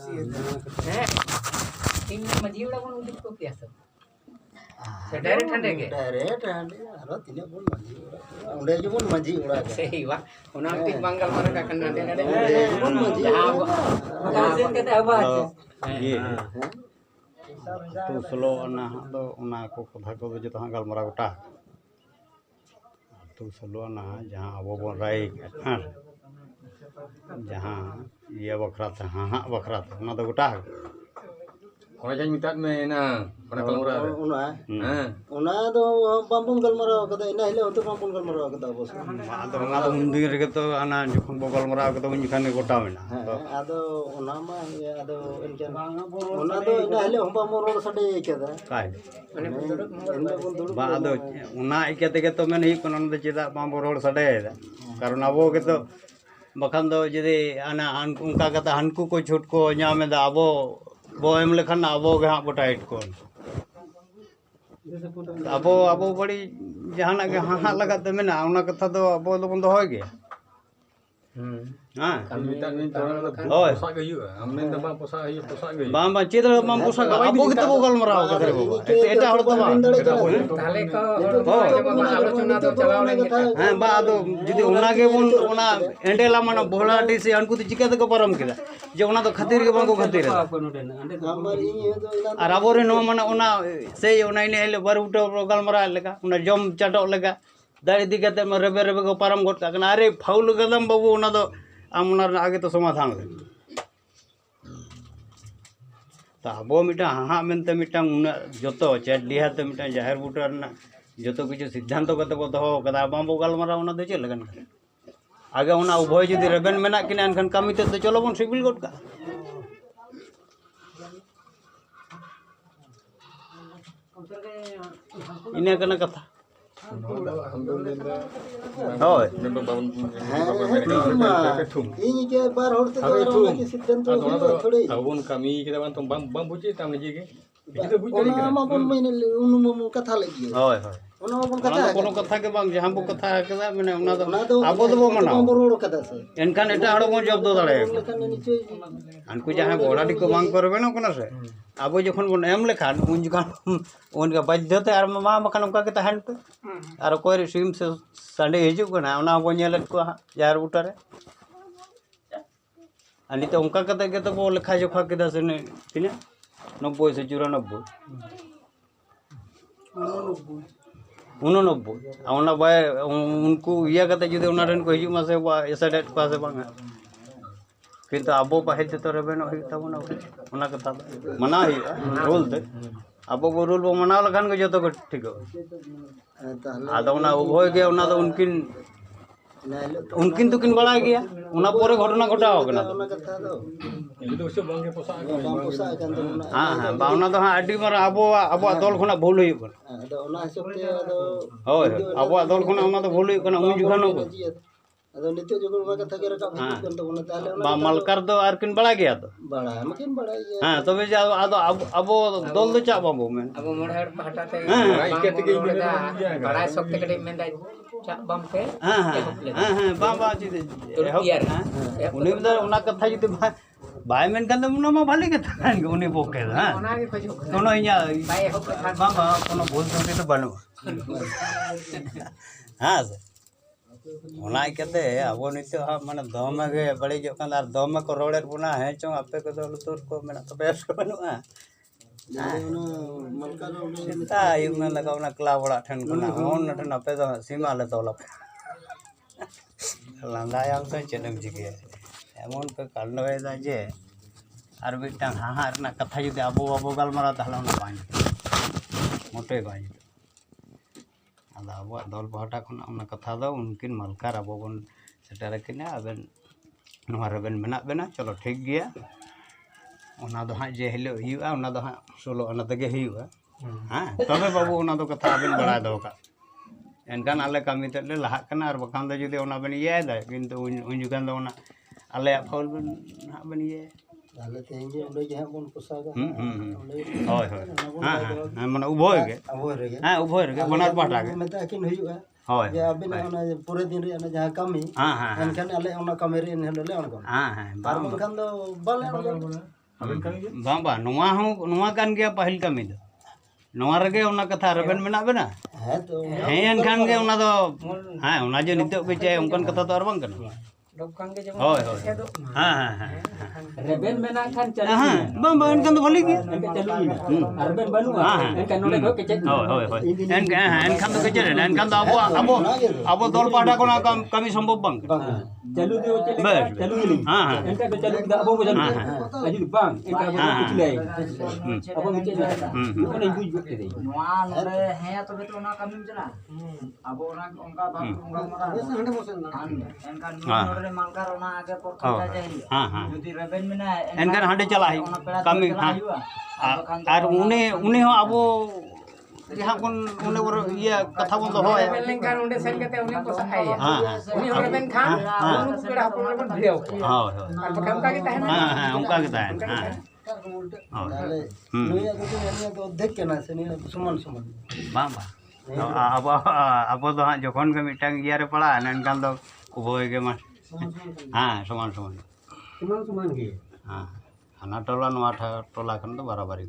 हैं इन मजी उड़ा बन उदित को क्या सब डायरेक्ट हंडे के अरे तिने बोल मजी उड़ा उड़े जो बोल मजी उड़ा के सही वा उना टिक बंगाल मारे का कन्ना दे दे बोल मजी हां सेन के अब ये तो स्लो ना दो उना को कथा को जो तहां गलमरा गोटा तो स्लो ना जहां अब बन राय हां जहां ये बखरा था हां बखरा था उना तो गोटा Orang jangan minta mana, orang kalau murah. उना तो बांबुन गलमरा कदा इना हिले तो बांबुन गलमरा कदा बस आदो मुंदी रे तो आना जखन बगल मरा कदा उन जखन गोटा मेना आदो उना मा आदो इनके उना तो इना हिले हम बांबुन रोड सडे केदा काय बा आदो उना इकेते के तो मेन ही कोन न चेदा बांबो रोड सडे कारण अबो के तो बखान दो जदि आना उनका कता हनकू को छूट को ᱧᱟᱢ ᱮᱫᱟ ᱟᱵᱚ बो एम लेखन अबो गे हाँ टाइट को अबो अबो बड़ी जहाना के हाँ लगाते मेना उना कथा दो अबो दो बंद हो गया हां Minta ni orang posak ke you, amin tambah posak you posak ke. बाम बा चेद बाम पोसा अबो के तो गल मराव करे बाबा एटा हड़ तो ताले को जब आलोचना तो चलाव लेंगे हां बा दो जदी उना के बोन उना एंडेला मन बोलाटी से अनकु तो चिका को परम केदा जे उना तो खातिर के बांगो खातिर और अबो रे नो मन उना से उना ने हेले बर उठो गल मरा लेका उना जम चटो लेका दाड़ी दिगते में रेबे रेबे को परम गोट का अरे फाउल गदम बाबू उना दो आम उना आगे तो समाधान दे तो अबो मिटा हाँ मेनते मिटा उना जतो चेट लिहाते मिटा जाहिर बुटर ना जतो किछु सिद्धांत कते को दो कदा बांबो गलमरा उना दे चल लगन आगे उना उभय जदि रेबेन मेना किना एनखन कमी ते चलो बन सिविल गोट का इने कना कथा होय ini ke bar hor te orang ke sidan to thodi Abun kami kita bantu bam buji tam lagi ke. Kita buji tadi ona ma bon main unu katha lagi होय होय ona ma bon कथा katha कोनो कथा के बांग जहां बो कथा के माने उना तो आबो तो बो मना बांबो रोड कदा से एनखान एटा हड़ बो जब दो दाड़े लेकिन नीचे अनकु जहां बोड़ाडी को बांग करबे ना कोना से आबो जखन बन एम लेखान उन जखन उनका बाध्यता आर मा मखान उनका के तहन पे आर कोई सिम से संडे हिजु कना उना बो नेलत को जार उटारे अनि तो उनका कते के तो बो लेखा जोखा के दस ने तिने 90 से 94 उना बाय उनको इया कते जदि उना रन को हिजु मासे एसडेट पासे बांगा किंतु अबो पाहे ते तो रेबेन होई तबना उना कथा मना ही रूल ते अबो को रूल बो मना लखान को जतो को ठीक हो आदो उना उभय के उना तो उनकिन तो किन बड़ा गया उना पोरे घटना घटाओ कना ona katha do Itu usah bang ke posak ke. bang posa kan to ona हां हां बावना तो हां अड्डी मार अबो दल खना भूल होई कना ado ona hisab te ado होय अबो दल खना उना तो भूल होई कना उन जुगानो ado nityo jogon ona katha ke rakab kan to ona tale बा मलकर दो आर किन बड़ा गया तो bada makin bada ya हां तबे जा अबो दल दो चा बाबू में अब मोड़हर हटाते बड़ा शक्ति कटे में दा चाप बम पे हां हां हां बाबा जी यार उनी बदर उना कथा जदि भाई मेन kan उना मा भाले कथा कान उनी बोके हां ओना के खोजो कोनो इया भाई हो कथा बाबा कोनो भूल त्रुटि तो बनो हां उना केते अब नित माने दमे गे बड़ी जो कान आर दमे को रोड़े बुना है चो आपे को तो लुतुर को मेना तो बेस को बनुआ सीता यू में लगावना क्ला बड़ा ठन कोना ओन ठन आपे तो सीमा ले तोला लांदायाम से चेनम जिगे एमन पे कालनवे दा जे आर बिटांग हाहा रना कथा जदि अबो अबो गलमरा ताहला ना बाኝ मोटे बाኝ आदा अबो दल पहटा खना उना कथा दो उनकिन मलकार अबो बन सेटर किना अबेन नोहा रेबेन मेना बेना चलो ठीक गया उना दो हां जे हेलो हियुआ उना दो हां 16 अना तगे हियुआ हां तबे बाबू उना दो कथा अबेन बड़ा दो का एनकान आले कमी ते ले लहा कना आर बखान दो जदि उना बेन ये दा किंतु उन जुगान दो उना आले फाउल बेन हा बेन ये tale te je onde je bon posa ga होय होय हां हां माने उभय गे abo re हां उभय गे बनार पाटा गे meta akin huyuga होय ya abin ona pure din re ona jaha kami हां हां kan ale ona kami re en helo le ona हां हां bar kan do bale Abin kami je. bang bang nuah kan gaya pahil kami do nuah rege una kata reben mena bena হ্যাঁ তো hen kan ge una do ha una je nitok be cai ungkan kata to arbang kan Dokang ke jemur. hoi hoi ha Reben menakan ha bang bang kan to balik ya Enka calu ini. Arben banu enka nole go kecet. hoi en kan to kecil en kan to abo dol pada kona kami সম্ভব bang Calu dia Ber. calu ini. ha Enka ke calu dak abo macam ni. Aju bang, enka abo kecilai. Abo macam ni. Mana ibu juga ke dia. ᱱᱚᱣᱟ ᱱᱚᱰᱮ ᱦᱮᱸ ᱛᱚᱵᱮ ᱛᱚ ᱚᱱᱟ ᱠᱟᱹᱢᱤᱢ ᱪᱟᱞᱟᱜᱼᱟ ᱟᱵᱚ ᱚᱱᱟ ᱚᱱᱠᱟ ᱵᱟᱝ ᱜᱟᱞᱢᱟᱨᱟᱣ ᱮᱱᱠᱷᱟᱱ ᱱᱚᱰᱮ ᱢᱟᱞᱠᱟᱨ ᱚᱱᱟ ᱟᱜᱮ ᱯᱚᱨᱠᱷᱟ ᱡᱟᱭ ᱦᱩᱭᱩᱜᱼᱟ ha ᱡᱩᱫᱤ ᱨᱮᱵᱮᱱ ᱢᱮᱱᱟᱭ enkan hande chalai kami ha ar une ho abo jahang kon une bor iya katha bon doho ya Reben lengkan unde sen kate uni ko sakai ya. ha Ini reben kan, unu ko pera hapon reben beliau. hoi Ar pakam ka kita hai. ha ungka kita ha তাহলে নুইয়া তো এনিয়া তো অর্ধেক কেনা আছে নিয়া সমান সমান bang abo do ha jokon ke mitang iya re pala enkan do kuboy ke mas ha saman Cuman ge. ha ana tola nuah tola kan to barabari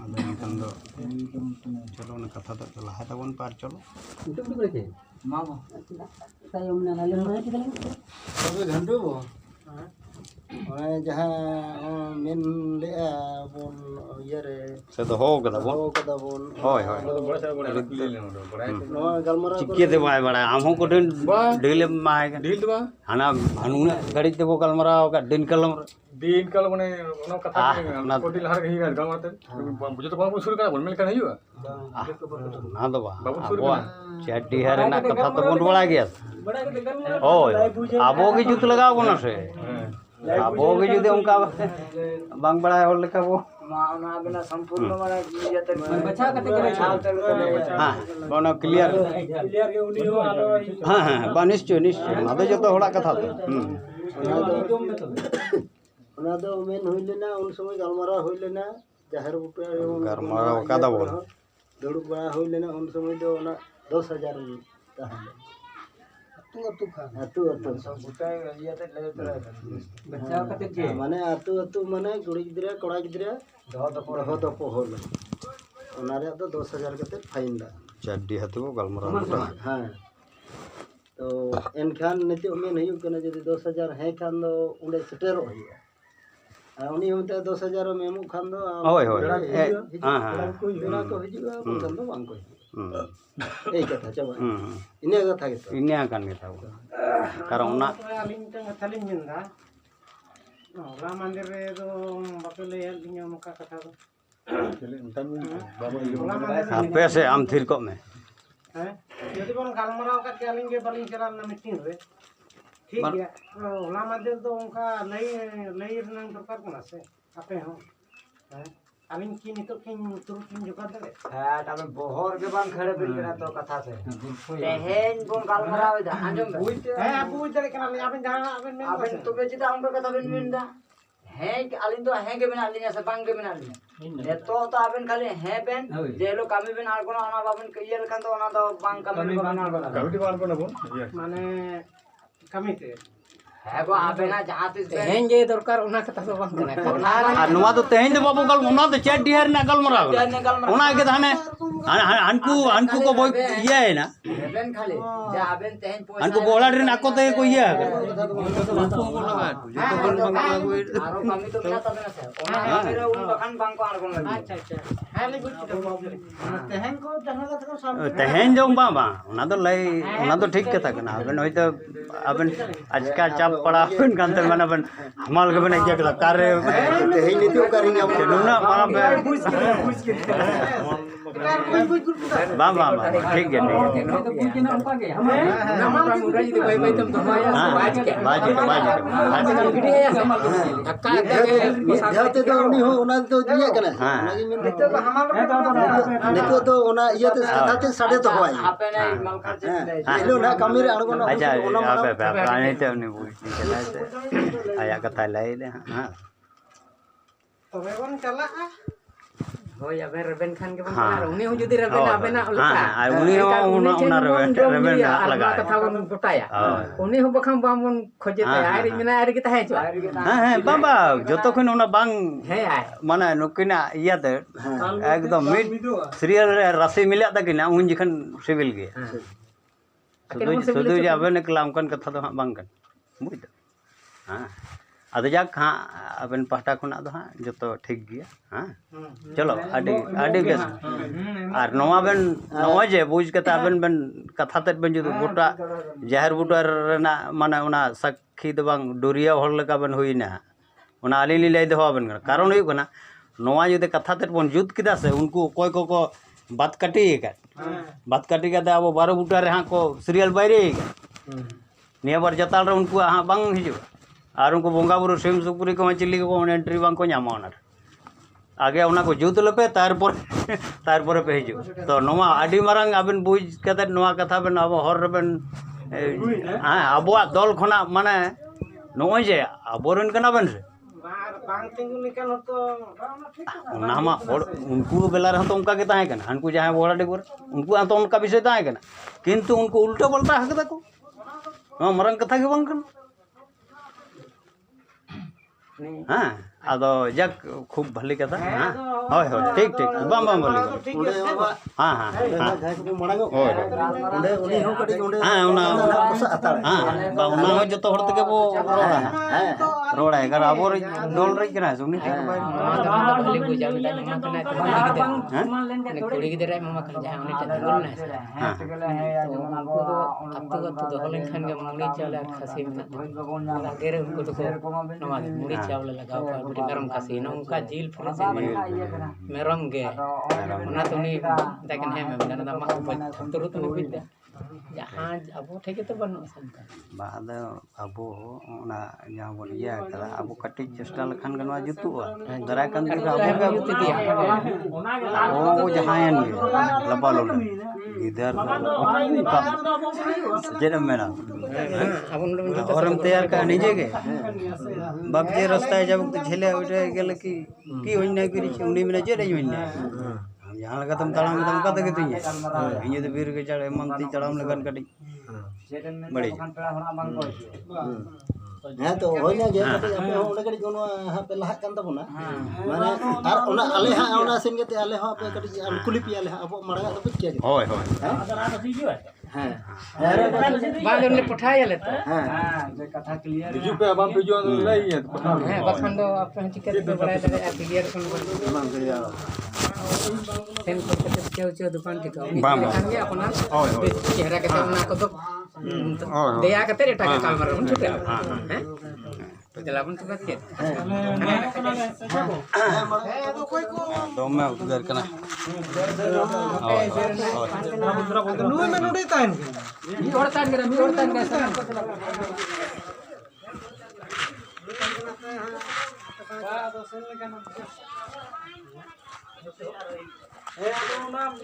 ada enkan do chalo na katha to laha ta bon par chalo Untuk tu boleh ke? మామ Saya mengenal mana kita lagi. তবে ঘন্টু মানে যাহা main লেয়া বন ইয়ারে se to ho kada bon ও কথা বন hoi hoi Bora saya bora pilih ni orang. Bora. নয় গালমারা चिक्के दे बाय बड़ा हम को दिन डेले माय का Deal tu ba? हना हनुना गाड़ी ते वो कलमरा का दिन कलम Deal kalau mana orang kata nah. ni kotil harga hilang kalau mata. Bujut apa pun suruh kan boleh melkan hiu. ना तो बा बाबू सुर अब चट्टी हरे ना कथा तो बोल बड़ा गया Bada ke dengar ni. ओए आबो के जुत लगाओ कोना से आबो के जुते उनका बांग बड़ा होल लेका वो মা ওনা বিনা সম্পূর্ণ মানে ইয়াতে Baca kata kena. हां बोनो clear Clear ke uni ho alo. हां हां बा निश्चय ना तो जतो होड़ा कथा ওনা তো মেন হইলে না উন সময় গালমারা হইলে না জাহের উপরে গালমারা কাদা বল। দড়ুক বড়া হইলে না উন সময় তো ওনা 10,000 তাহলে আতু Baca kata ke. মানে আতু মানে কুড়ি গিদ্রা কড়া গিদ্রা দহ দপ হল ওনারে তো 10,000 কাতে ফাইন দা चड्डी हते वो गलमरा হ্যাঁ তো এনখান নিতে মেন হইউ কেন যদি 10,000 হ্যাঁ খান দো উড়ে সেটেরো হইয়া আর উনি হতে 10,000 মেমু খান দো ओए होय हां हां ওনা কো হিজুয়া বলতাম তো বাং কই এই কথা চাবা ইনে কথা গেতো ini akan kita karena una Aling tang thaling minda. Ram mandir re do bakale linya muka kata do. Entah bawa hiu. HP से am थिर को में हैं यदि बन गालमराव का aling के baling चला ना मीटिंग रे ठीक है ओला mandir do उनका लई रनang दरकार कोना से आपे हो हैं aling की नितो किन तुरु किन जोका दे হ্যাঁ তবে বহর কে বাং খড়ে বিল কেনা তো কথা আছে তেহেন কোন গালমারাও দা আঞ্জম हैं अब बुझ दे केना आपन जाना आपन में আবেন তবে যেটা আমরা কথা বিন দা হ্যাঁ আলিন তো হ্যাঁ কে বিনা আলিন আছে বাং কে বিনা আলিন এতো তো আবেন খালি হ্যাঁ পেন যে লো কামি বিন আর কোন আনা বাবেন কইয়াল খান তো আনা তো বাং কামি বিনা আর Kami di mana pun apa? Iya. माने कमिते হ্যাঁ গো আবে না जहां तिस तेहेन जे दरकार ओना कथा तो बांग कना আর নোয়া তো তেহেন দে বাবু গল ওনা তো चड्डी हर ना गलमरा ওনা के धाने अनकु को बोय ये है ना রেবেন খালি যে আবেন তেহেন পয়সা अनकु बोला रे नाको ते को ये है আরো কামি তো বিনা তবে না স্যার ওনা মেরে উন বাখান বাং को আর কোন লাগবে अच्छा अच्छा हाले बुझ तेहेन को जहां का सब तेहेन जो बाबा ओना तो लई ओना तो ठीक कथा कना अबन होय तो अबन आज का चाप पड़ा अपन कांते मन अपन हमाल के बने के कार्य তেহেই নিতেও কারিং আব नुना मारा पे बाबा ठीक है तो बुझ ना उनका के हम नमल मुरा जी भाई भाई तुम तो बाज के बाज गिडी है समल धक्का যাতে তো উনি হো ওনা তো দিয়ে কেন ওনাকে মেন নিতে তো হামাল নিতে তো ওনা ইয়াতে সাথে সাড়ে তো হয় আপে না মাল খরচ এলো না কামিরে আড়গো না अच्छा आप प्राणी ते उन्हें पूछ आया कथा लाई दे हां तबे बन चला ᱦᱳᱭ ᱟᱵᱮᱱ ᱨᱮᱵᱮᱱ ᱠᱷᱟᱱ ᱜᱮᱵᱚᱱ ᱦᱮᱸ ᱪᱟᱞᱟᱜᱼᱟ ᱩᱱᱤ ᱦᱚᱸ ᱡᱩᱫᱤ ᱨᱮᱵᱮᱱ ᱟᱵᱮᱱᱟᱜ ᱞᱮᱠᱟ ᱟᱨ ᱩᱱᱤ ᱦᱚᱸ ᱚᱱᱟ ᱨᱮᱵᱮᱱ ᱞᱟᱜᱟᱜᱼᱟ ᱠᱟᱛᱷᱟ ᱵᱚᱱ ᱜᱚᱴᱟᱭᱟ ᱩᱱᱤ ᱦᱚᱸ ᱵᱟᱠᱷᱟᱱ ᱵᱟᱝᱵᱚᱱ ᱠᱷᱚᱡᱮ ᱛᱟᱭᱟ ᱟᱨ ᱢᱮᱱᱟ ᱟᱨ ᱜᱮ ᱛᱟᱦᱮᱸ ᱦᱚᱪᱚ ᱦᱮᱸ ᱵᱟᱝ ᱡᱚᱛᱚ ᱠᱷᱚᱱ ᱚᱱᱟ ᱵᱟᱝ ᱦᱮᱸ ᱢᱟᱱᱮ ᱱᱩᱠᱤᱱᱟᱜ ᱤᱭᱟᱹᱛᱮ ᱮᱠᱫᱚᱢ ᱢᱤᱫ ᱥᱤᱨᱤᱭᱟᱞ ᱨᱮ ᱨᱟᱥᱤ ᱢᱤᱞᱟᱜ ᱛᱟᱹᱠᱤᱱᱟ ᱩᱱ ᱡᱚᱠᱷᱚᱱ ᱥᱤᱵᱤᱞ ᱜᱮᱭᱟ ᱥᱩᱫᱷᱩ ᱡᱮ ᱟᱵᱮᱱ ᱮᱠᱞᱟ ᱚᱱᱠᱟᱱ ᱠᱟᱛᱷᱟ ᱫᱚ ᱦᱟᱸᱜ ᱵᱟᱝ ᱠᱟᱱᱟ ᱵᱩᱡᱽ ᱫᱟ ᱦᱮᱸ ᱟᱫᱚ ᱡᱟᱠ ᱦᱟᱸᱜ ᱟᱵᱮᱱ ᱯᱟᱦᱴᱟ ᱠᱷᱚᱱᱟᱜ ᱫᱚ ᱦᱟᱸᱜ ᱡᱚᱛᱚ ᱴᱷᱤक ᱜᱮᱭᱟ ᱦᱮᱸ चलो आड़ी बेस और नवा बेन नवा जे बुझ कता अबेन बेन कथा तक बेन जुदु गोटा जहर बुटार रेना माने उना साक्षी दो बांग डोरिया हर लेका बेन हुइना उना आलिली लई दहो बेन कारण हुइ कना नवा जुदे कथा तक बन जुत किदा से उनको कोय को बात काटी का दे अब 12 बुटार हां को सीरियल बाइरे निया बार जताल रे उनको हां बांग हिजु और उनको बोंगा बुरु सिम सुपुरी को चिल्ली को एंट्री बांग को ᱧᱟᱢᱟ ᱚᱱᱟ आगे उना को जुत लेपे तारपर पे हिजु तो नवा आडी मारंग आबेन बुझ कते नवा कथा बेन अब हर रेबेन हां अबवा दल खना माने नोय जे अबोरन कना बेन रे बांग तिंगु निकल तो उना मा उनको बेला रे तो उनका के ताहे कना हनको जहां बोड़ा डेबर उनको तो उनका विषय ताहे कना किंतु उनको उल्टा पलटा हकदा को नवा मरंग कथा के बांग कना हाँ आदो जक खूब भली कथा हाँ होय होय ठीक बम भली हाँ हाँ हाँ उना उना हो जतो हर तके बो रोड़ा है अगर आबो डोल रही कना सुनी ठीक बाय भली बुझा में नमा कना तो कुड़ी गिदरे ममा कन जहां उनी टेंगल ना हाँ उनको तो अब तो होलन खान के मुड़ी चावल खसी में आगे रे उनको तो नवा मुड़ी चावल लगाओ का मेरम खसी ना उनका जील फ्रेश मेरम गे उना तो नी तकन है में ना मा तुरु तो नहीं बिदा जहां अबो ठेके तो बनो संका बाद अबो उना जहां बोल या करा अबो कटि चेष्टा लखन गनवा जुतुआ दरा कन दिन अबो का जुत दिया ओ जहां एन लबालो इधर जन्म मेरा और हम तैयार का निजे के बाप जे रास्ता जब तो झेले उठे गेल की होई ना करी उनी में जे रही होई ना यहाँ लगा तुम तड़ाम में तुम कत के तुझे ये तो वीर के चढ़े मनती तड़ाम लगन कटी बड़ी हाँ तो हो ना जे कटे अपने हो उडे कटी कोनो हां पे लहा कान तबना माने आर उना आले हां उना सेन के आले हां पे कटी कुली पी आले हां अब मडा तो पिच के होय होय हां बाद उन्हें पठाया लेता हां जे कथा क्लियर बिजू पे अब बिजू नहीं है है बखन दो अपन टिकट पे बड़ा दे क्लियर कर मान गया सेन को के दुकान के तो बाम खान गया अपना चेहरा के सामने को तो दया करते रेटा के काम रे उनको हैं तो जलावन तो बात के तो मैं उधर कना नुई में नुडी ताइन मी और तान के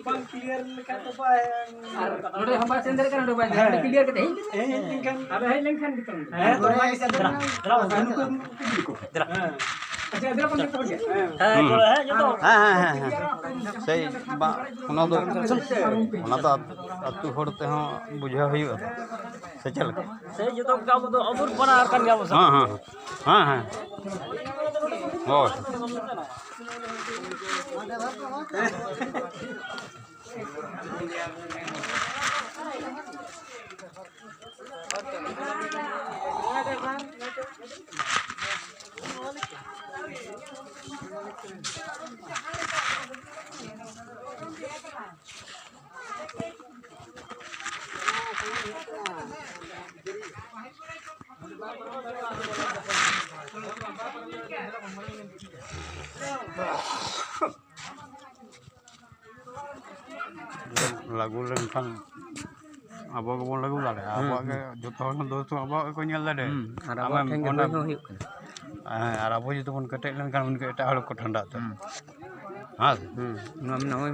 बांग क्लियर लेका तो बाय नोडे हम बात सेंदर करन बाय क्लियर के नहीं अब है लेखन के है तो ना इसे अच्छा इधर अपन तो गया है सही उना तो अतु होड़ते हो बुझा हुई से चल से जतो का तो अबुर बना कर गया हां हां हां और lagu lengkang abo ko bon lagu lade abo ke joto hon dosto abo ko nyal lade amam ona ar abo juto bon ketek lengkan un ke eta hol ko thanda to ha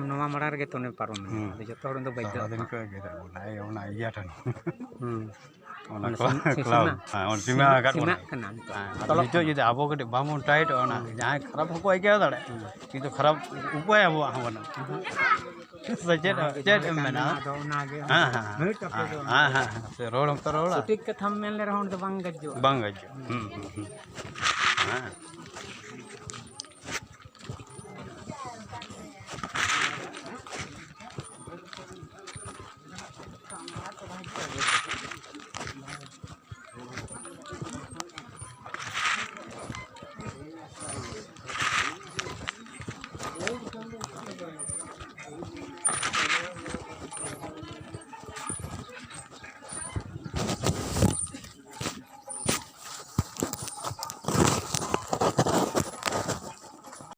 नवा मडार के तो ने पारो में joto hon तो bike दिन के ge ona iya tan cloud हाँ सीमा आकाट सीमा कना नितो जुदि आबो कटे बामो टाइट ओना जहां खराब हको आइके दाड़े किंतु खराब उपाय आबो हबना सचेत मेना हां हां हां से रोड तो रोड सटीक कथा मेन ले रहन तो बांग गज्जो हां